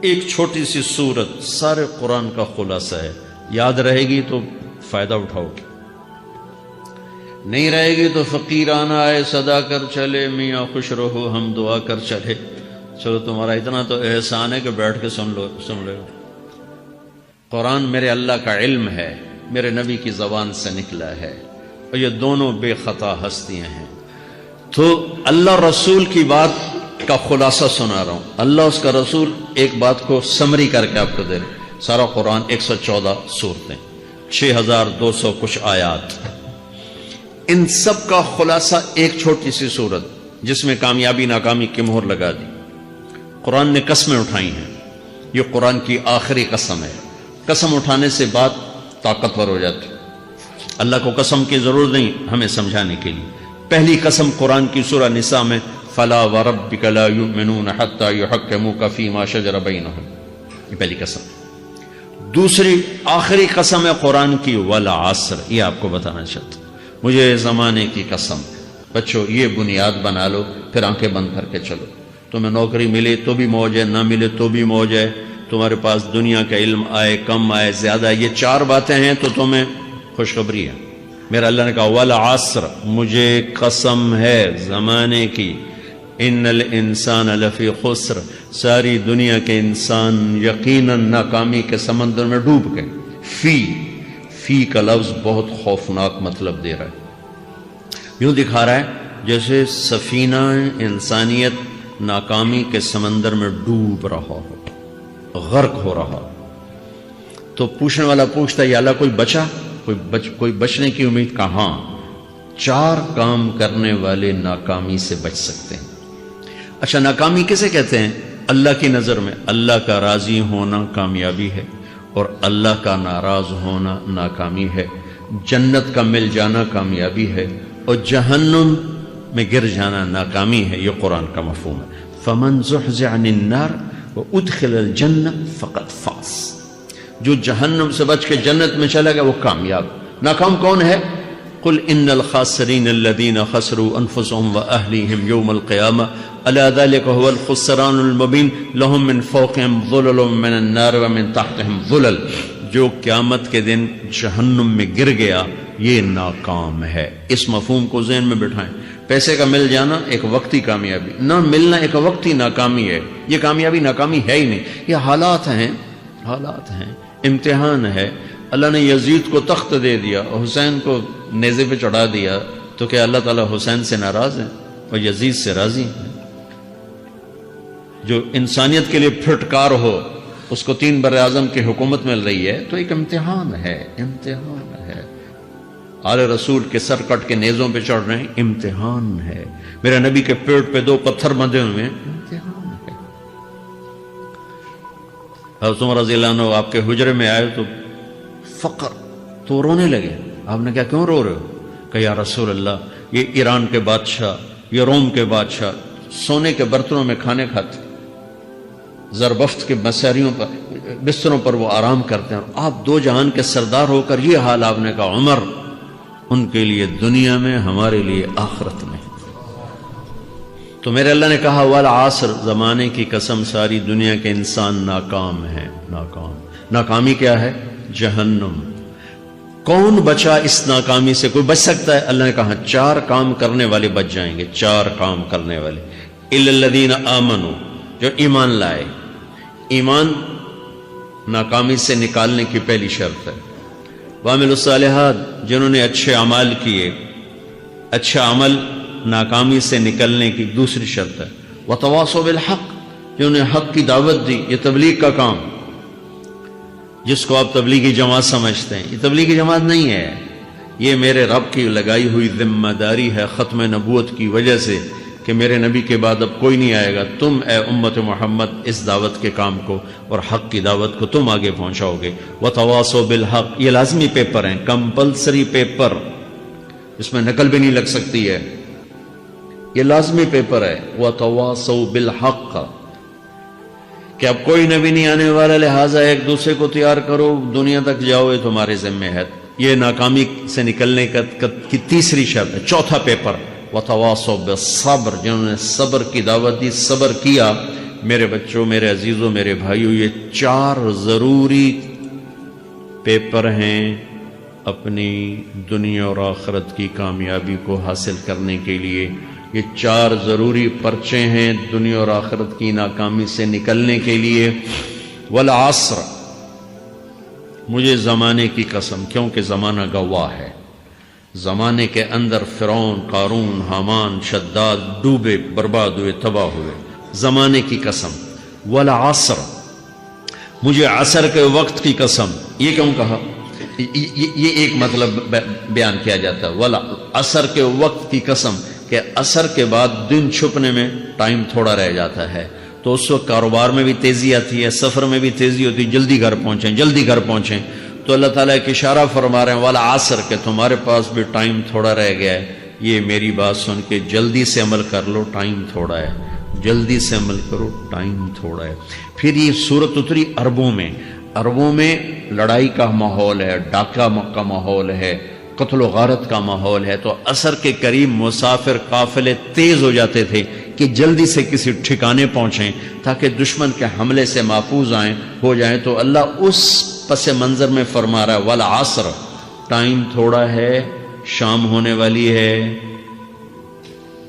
ایک چھوٹی سی سورت سارے قرآن کا خلاصہ ہے. یاد رہے گی تو فائدہ اٹھاؤ گے، نہیں رہے گی تو فقیرانہ آئے صدا کر چلے، میاں خوش رہو ہم دعا کر چلے. چلو تمہارا اتنا تو احسان ہے کہ بیٹھ کے سن لو. قرآن میرے اللہ کا علم ہے، میرے نبی کی زبان سے نکلا ہے، اور یہ دونوں بے خطا ہستیاں ہیں. تو اللہ رسول کی بات کا خلاصہ سنا رہا ہوں. اللہ اس کا رسول ایک بات کو سمری کر کے آپ کو دے رہے. سارا قرآن 114 سورتیں، 6200 کچھ آیات، ان سب کا خلاصہ ایک چھوٹی سی سورت جس میں کامیابی ناکامی کی مہر لگا دی. قرآن نے قسمیں اٹھائی ہیں، یہ قرآن کی آخری قسم ہے. قسم اٹھانے سے بات طاقتور ہو جاتی. اللہ کو قسم کی ضرورت نہیں ہمیں سمجھانے کے لیے. پہلی قسم قرآن کی سورہ نساء میں فلا وربک لا یؤمنون حتی یحکموک فیما شجر بینہم، یہ پہلی قسم. دوسری آخری قسم ہے قرآن کی والعصر، یہ آپ کو بتانا چاہتا ہوں. مجھے زمانے کی قسم. بچوں یہ بنیاد بنا لو، پھر آنکھیں بند کر کے چلو. تمہیں نوکری ملے تو بھی موج ہے، نہ ملے تو بھی موج ہے. تمہارے پاس دنیا کا علم آئے کم آئے زیادہ، یہ چار باتیں ہیں تو تمہیں خوشخبری ہے. میرا اللہ نے کہا والعصر، مجھے قسم ہے زمانے کی، ان الانسان لفی خسر، ساری دنیا کے انسان یقیناً ناکامی کے سمندر میں ڈوب گئے. فی کا لفظ بہت خوفناک مطلب دے رہا ہے. یوں دکھا رہا ہے جیسے سفینہ انسانیت ناکامی کے سمندر میں ڈوب رہا ہو، غرق ہو رہا. تو پوچھنے والا پوچھتا ہے یا اللہ کوئی بچا، کوئی بچنے کی امید؟ کہاں؟ چار کام کرنے والے ناکامی سے بچ سکتے ہیں. اچھا ناکامی کسے کہتے ہیں؟ اللہ کی نظر میں اللہ کا راضی ہونا کامیابی ہے، اور اللہ کا ناراض ہونا ناکامی ہے. جنت کا مل جانا کامیابی ہے، اور جہنم میں گر جانا ناکامی ہے. یہ قرآن کا مفہوم ہے. فمن زحزح عن النار وادخل الجنہ فقد فاز، جو جہنم سے بچ کے جنت میں چلا گیا وہ کامیاب. ناکام کون ہے؟ قل ان الخاسرین الذین خسروا انفسهم واہلیہم یوم القیامہ الا ذلک هو الخسران المبین لهم من فوقهم ظلل من النار ومن تحتهم ظلل. جو قیامت کے دن جہنم میں گر گیا یہ ناکام ہے. اس مفہوم کو ذہن میں بٹھائیں. پیسے کا مل جانا ایک وقتی کامیابی، نہ ملنا ایک وقتی ناکامی ہے. یہ کامیابی ناکامی ہے ہی نہیں، یہ حالات ہیں، امتحان ہے. اللہ نے یزید کو تخت دے دیا اور حسین کو نیزے پہ چڑھا دیا، تو کیا اللہ تعالیٰ حسین سے ناراض ہے اور یزید سے راضی ہے؟ جو انسانیت کے لیے پھٹکار ہو اس کو 3 براعظم کی حکومت مل رہی ہے تو ایک امتحان ہے. آل رسول کے سر کٹ کے نیزوں پہ چڑھ رہے ہیں، امتحان ہے. میرے نبی کے پیٹ پہ 2 پتھر بندھے ہوئے ہیں، امتحان ہے. حضرت عمر رضی اللہ عنہ آپ کے حجرے میں آئے تو فقر، تو رونے لگے. آپ نے کہا کیوں رو رہے ہو؟ کہ یا رسول اللہ یہ ایران کے بادشاہ، یہ روم کے بادشاہ سونے کے برتنوں میں کھانے کھاتے، زربفت کے بستروں پر وہ آرام کرتے ہیں، اور آپ 2 جہان کے سردار ہو کر یہ حال. آپ نے کہا عمر ان کے لیے دنیا میں، ہمارے لیے آخرت میں. تو میرے اللہ نے کہا والعصر، زمانے کی قسم ساری دنیا کے انسان ناکام ہیں. ناکامی کیا ہے؟ جہنم. کون بچا اس ناکامی سے؟ کوئی بچ سکتا ہے؟ اللہ نے کہا 4 کام کرنے والے بچ جائیں گے. 4 کام کرنے والے. الا الذین آمنوا، جو ایمان لائے. ایمان ناکامی سے نکالنے کی پہلی شرط ہے. وعملوا الصالحات، جنہوں نے اچھے اعمال کیے. اچھا عمل ناکامی سے نکلنے کی دوسری شرط ہے. وتواصوا بالحق، جنہوں نے حق کی دعوت دی. یہ تبلیغ کا کام، جس کو آپ تبلیغی جماعت سمجھتے ہیں، یہ تبلیغی جماعت نہیں ہے. یہ میرے رب کی لگائی ہوئی ذمہ داری ہے ختم نبوت کی وجہ سے کہ میرے نبی کے بعد اب کوئی نہیں آئے گا. تم اے امت محمد اس دعوت کے کام کو اور حق کی دعوت کو تم آگے پہنچاؤ گے. وتواصوا بالحق، یہ لازمی پیپر ہیں، کمپلسری پیپر، اس میں نقل بھی نہیں لگ سکتی ہے. یہ لازمی پیپر ہے. وتواصوا بالحق، کہ اب کوئی نبی نہیں آنے والا، لہٰذا ایک دوسرے کو تیار کرو، دنیا تک جاؤ، یہ تمہارے ذمہ ہے. یہ ناکامی سے نکلنے کی تیسری شرط ہے. چوتھا پیپر وتواصوا بالصبر، جنہوں نے صبر کی دعوت دی، صبر کیا میرے بچوں، میرے عزیزوں، میرے بھائیوں، یہ 4 ضروری پیپر ہیں اپنی دنیا اور آخرت کی کامیابی کو حاصل کرنے کے لیے۔ یہ 4 ضروری پرچے ہیں دنیا اور آخرت کی ناکامی سے نکلنے کے لیے۔ والعصر، مجھے زمانے کی قسم، کیونکہ زمانہ گواہ ہے۔ زمانے کے اندر فرعون، قارون، حامان، شداد ڈوبے، برباد ہوئے، تباہ ہوئے۔ زمانے کی قسم۔ والعصر، مجھے عصر کے وقت کی قسم۔ یہ کیوں کہا؟ یہ ایک مطلب بیان کیا جاتا ہے، والعصر کے وقت کی قسم، کہ عصر کے بعد دن چھپنے میں ٹائم تھوڑا رہ جاتا ہے، تو اس وقت کاروبار میں بھی تیزی آتی ہے، سفر میں بھی تیزی ہوتی ہے، جلدی گھر پہنچیں، جلدی گھر پہنچیں۔ تو اللہ تعالیٰ ایک اشارہ فرما رہے ہیں والعصر، کہ تمہارے پاس بھی ٹائم تھوڑا رہ گیا ہے، یہ میری بات سن کے جلدی سے عمل کر لو، ٹائم تھوڑا ہے، جلدی سے عمل کرو، ٹائم تھوڑا ہے۔ پھر یہ صورت اتری عربوں میں۔ عربوں میں لڑائی کا ماحول ہے، ڈاکہ کا ماحول ہے، قتل و غارت کا ماحول ہے، تو عصر کے قریب مسافر قافلے تیز ہو جاتے تھے کہ جلدی سے کسی ٹھکانے پہنچیں تاکہ دشمن کے حملے سے محفوظ ہو جائیں۔ تو اللہ اس پس منظر میں فرما رہا ہے والعصر، ٹائم تھوڑا ہے، شام ہونے والی ہے،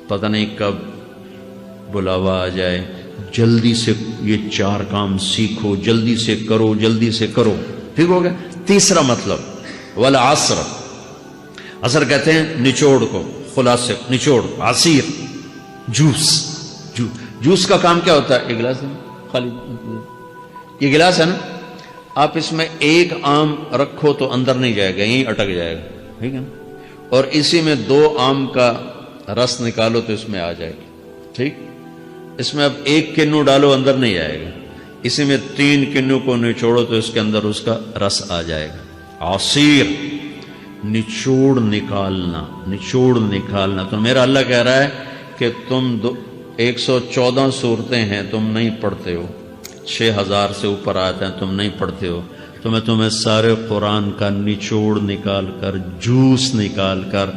پتہ نہیں کب بلاوا آ جائے، جلدی سے یہ 4 کام سیکھو، جلدی سے کرو، جلدی سے کرو۔ ٹھیک ہو گیا؟ تیسرا مطلب والعصر، عصر کہتے ہیں نچوڑ کو، خلاصے، نچوڑ، عصیر، جوس کا کام کیا ہوتا ہے؟ ایک گلاس ہے خالی، یہ گلاس ہے نا، آپ اس میں 1 آم رکھو تو اندر نہیں جائے گا، یہیں اٹک جائے گا، ٹھیک ہے نا؟ اور اسی میں 2 آم کا رس نکالو تو اس میں آ جائے گا، ٹھیک؟ اس میں اب 1 کنو ڈالو، اندر نہیں جائے گا، اسی میں 3 کنو کو نچوڑو تو اس کے اندر اس کا رس آ جائے گا۔ عصیر، نچوڑ نکالنا، نچوڑ نکالنا۔ تو میرا اللہ کہہ رہا ہے کہ تم 114 صورتیں ہیں، تم نہیں پڑھتے ہو، 6000 سے اوپر آتے ہیں، تم نہیں پڑھتے ہو، تو میں تمہیں سارے قرآن کا نچوڑ نکال کر، جوس نکال کر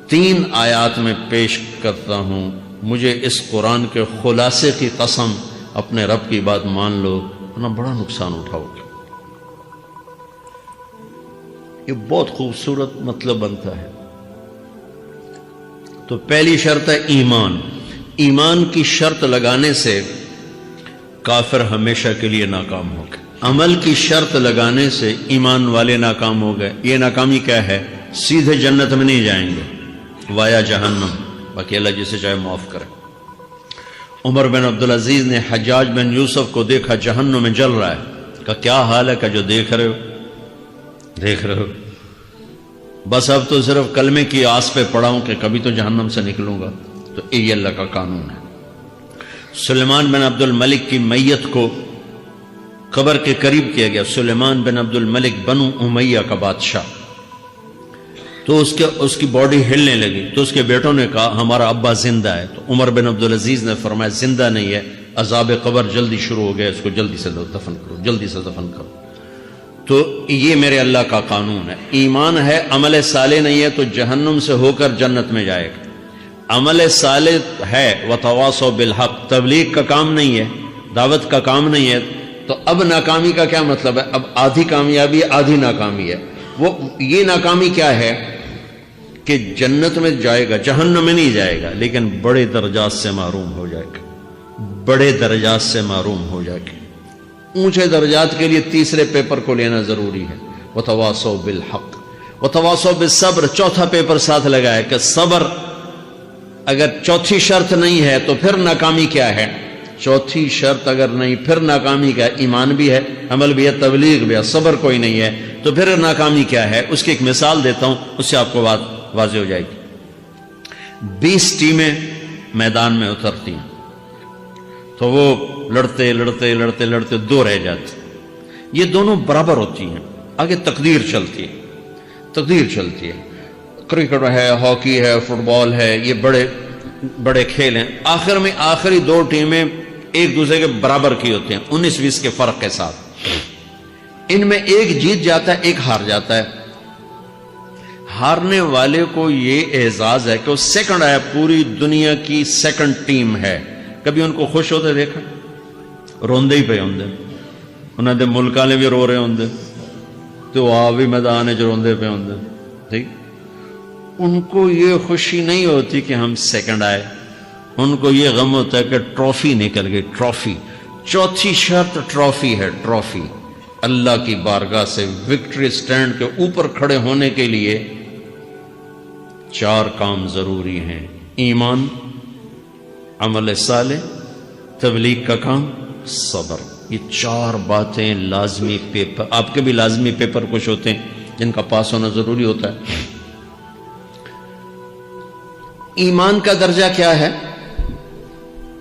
3 آیات میں پیش کرتا ہوں۔ مجھے اس قرآن کے خلاصے کی قسم، اپنے رب کی بات مان لو ورنہ بڑا نقصان اٹھاؤ گے۔ یہ بہت خوبصورت مطلب بنتا ہے۔ تو پہلی شرط ہے ایمان۔ ایمان کی شرط لگانے سے کافر ہمیشہ کے لیے ناکام ہو گئے، عمل کی شرط لگانے سے ایمان والے ناکام ہو گئے۔ یہ ناکامی کیا ہے؟ سیدھے جنت میں نہیں جائیں گے، وایا جہنم، باقی اللہ جسے چاہے معاف کرے۔ عمر بن عبدالعزیز نے حجاج بن یوسف کو دیکھا جہنم میں جل رہا ہے، کہا کیا حال ہے؟ کہ جو دیکھ رہے ہو، بس اب تو صرف کلمے کی آس پہ پڑا ہوں کہ کبھی تو جہنم سے نکلوں گا۔ تو یہ اللہ کا قانون ہے۔ سلیمان بن عبد الملک کی میت کو قبر کے قریب کیا گیا، سلیمان بن عبد الملک بنو امیہ کا بادشاہ، تو اس کی باڈی ہلنے لگی، تو اس کے بیٹوں نے کہا ہمارا ابا زندہ ہے۔ تو عمر بن عبدالعزیز نے فرمایا زندہ نہیں ہے، عذاب قبر جلدی شروع ہو گیا، اس کو جلدی سے دفن کرو، جلدی سے دفن کرو۔ تو یہ میرے اللہ کا قانون ہے۔ ایمان ہے، عمل صالح نہیں ہے تو جہنم سے ہو کر جنت میں جائے گا۔ عمل صالح ہے، وتواصوا بالحق، تبلیغ کا کام نہیں ہے، دعوت کا کام نہیں ہے، تو اب ناکامی کا کیا مطلب ہے؟ اب آدھی کامیابی ہے، آدھی ناکامی ہے۔ وہ یہ ناکامی کیا ہے کہ جنت میں جائے گا، جہنم میں نہیں جائے گا، لیکن بڑے درجات سے محروم ہو جائے گا، بڑے درجات سے محروم ہو جائے گا۔ اونچے درجات کے لیے تیسرے پیپر کو لینا ضروری ہے، وتواصوا بالحق وتواصوا بالصبر۔ چوتھا پیپر ساتھ لگایا کہ صبر، اگر چوتھی شرط نہیں ہے تو پھر ناکامی کیا ہے؟ چوتھی شرط اگر نہیں، پھر ناکامی کیا ہے؟ ایمان بھی ہے، عمل بھی ہے، تبلیغ بھی ہے، صبر کوئی نہیں ہے، تو پھر ناکامی کیا ہے؟ اس کی ایک مثال دیتا ہوں، اس سے آپ کو بات واضح ہو جائے گی۔ 20 ٹیمیں میدان میں اترتی ہیں، تو وہ لڑتے لڑتے لڑتے لڑتے 2 رہ جاتے، یہ دونوں برابر ہوتی ہیں، آگے تقدیر چلتی ہے، تقدیر چلتی ہے۔ کرکٹ ہے، ہاکی ہے، فٹ بال ہے، یہ بڑے بڑے کھیل ہیں۔ آخر میں آخری 2 ٹیمیں ایک دوسرے کے برابر کی ہوتی ہیں، 19-20 کے فرق کے ساتھ۔ ان میں ایک جیت جاتا ہے، ایک ہار جاتا ہے۔ ہارنے والے کو یہ اعزاز ہے کہ وہ سیکنڈ آیا، پوری دنیا کی سیکنڈ ٹیم ہے۔ کبھی ان کو خوش ہوتے دیکھا؟ روندے ہی پے ہوندے، انہاں دے ملک والے بھی رو رہے ہوندے تو آپ بھی میدان وچ روندے پے ہوندے. ٹھیک، ان کو یہ خوشی نہیں ہوتی کہ ہم سیکنڈ آئے، ان کو یہ غم ہوتا ہے کہ ٹرافی نکل گئی. ٹرافی، چوتھی شرط ٹرافی ہے. ٹرافی اللہ کی بارگاہ سے وکٹری سٹینڈ کے اوپر کھڑے ہونے کے لیے 4 کام ضروری ہیں: ایمان، عمل صالح، تبلیغ کا کام، صبر. یہ 4 باتیں لازمی پیپر، آپ کے بھی لازمی پیپر کچھ ہوتے ہیں جن کا پاس ہونا ضروری ہوتا ہے. ایمان کا درجہ کیا ہے؟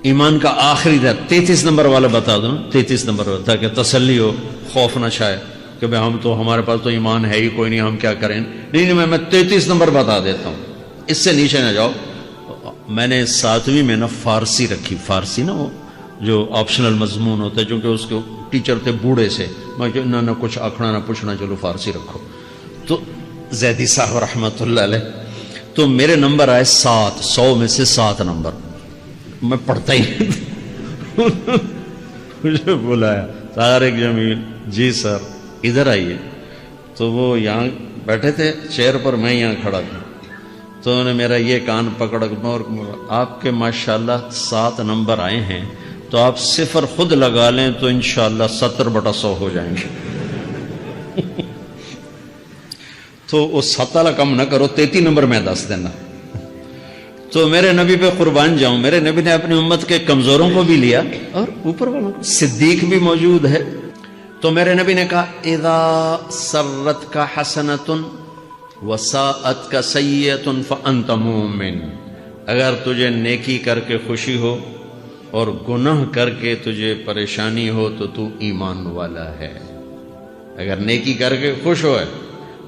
ایمان کا آخری درجہ 33 نمبر والا بتا دو نا، 33 نمبر والا، تاکہ تسلی ہو، خوف نہ چھائے کہ بھئی ہمارے پاس تو ایمان ہے ہی کوئی نہیں، ہم کیا کریں. نہیں، میں 33 نمبر بتا دیتا ہوں، اس سے نیچے نہ جاؤ. میں نے 7ویں میں نا فارسی رکھی. فارسی نا وہ جو آپشنل مضمون ہوتا ہے، چونکہ اس کے ٹیچر تھے بوڑھے سے، میں کہ نہ کچھ آکھنا نہ پوچھنا، چلو فارسی رکھو. تو زیدی صاحب رحمۃ اللہ علیہ، تو میرے نمبر آئے 7، 100 میں سے 7 نمبر. میں پڑھتا ہی مجھے بلایا طارق جمیل، جی سر ادھر آئیے. تو وہ یہاں بیٹھے تھے چیئر پر، میں یہاں کھڑا تھا. تو انہوں نے میرا یہ کان پکڑ اور آپ کے ماشاءاللہ 7 نمبر آئے ہیں، تو آپ 0 خود لگا لیں تو انشاءاللہ 70/100 ہو جائیں گے. تو وہ 7 والا کم نہ کرو، 33 نمبر میں 10 دینا. تو میرے نبی پہ قربان جاؤں، میرے نبی نے اپنی امت کے کمزوروں کو بھی لیا اور اوپر والوں کو. صدیق بھی موجود ہے. تو میرے نبی نے کہا اذا سرت کا حسنۃ وساءت کا سیئۃ فانت مومن. اگر تجھے نیکی کر کے خوشی ہو اور گناہ کر کے تجھے پریشانی ہو تو تو ایمان والا ہے. اگر نیکی کر کے خوش ہو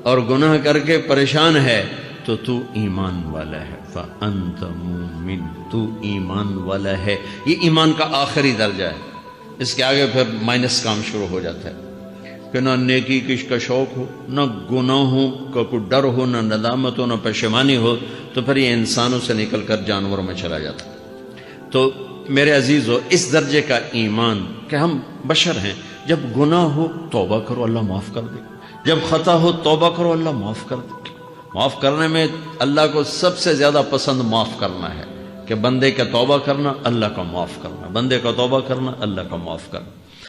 اور گناہ کر کے پریشان ہے تو تو ایمان والا ہے. فانت مومن، تو ایمان والا ہے. یہ ایمان کا آخری درجہ ہے. اس کے آگے پھر مائنس کام شروع ہو جاتا ہے کہ نہ نیکی کا شوق ہو، نہ گناہوں کا کوئی ڈر ہو، نہ ندامت ہو، نہ پشیمانی ہو، تو پھر یہ انسانوں سے نکل کر جانوروں میں چلا جاتا ہے. تو میرے عزیزو، اس درجے کا ایمان کہ ہم بشر ہیں، جب گناہ ہو توبہ کرو، اللہ معاف کر دے. جب خطا ہو توبہ کرو، اللہ معاف کر دے. معاف کرنے میں اللہ کو سب سے زیادہ پسند معاف کرنا ہے، کہ بندے کا توبہ کرنا، اللہ کا معاف کرنا، بندے کا توبہ کرنا، اللہ کا معاف کرنا.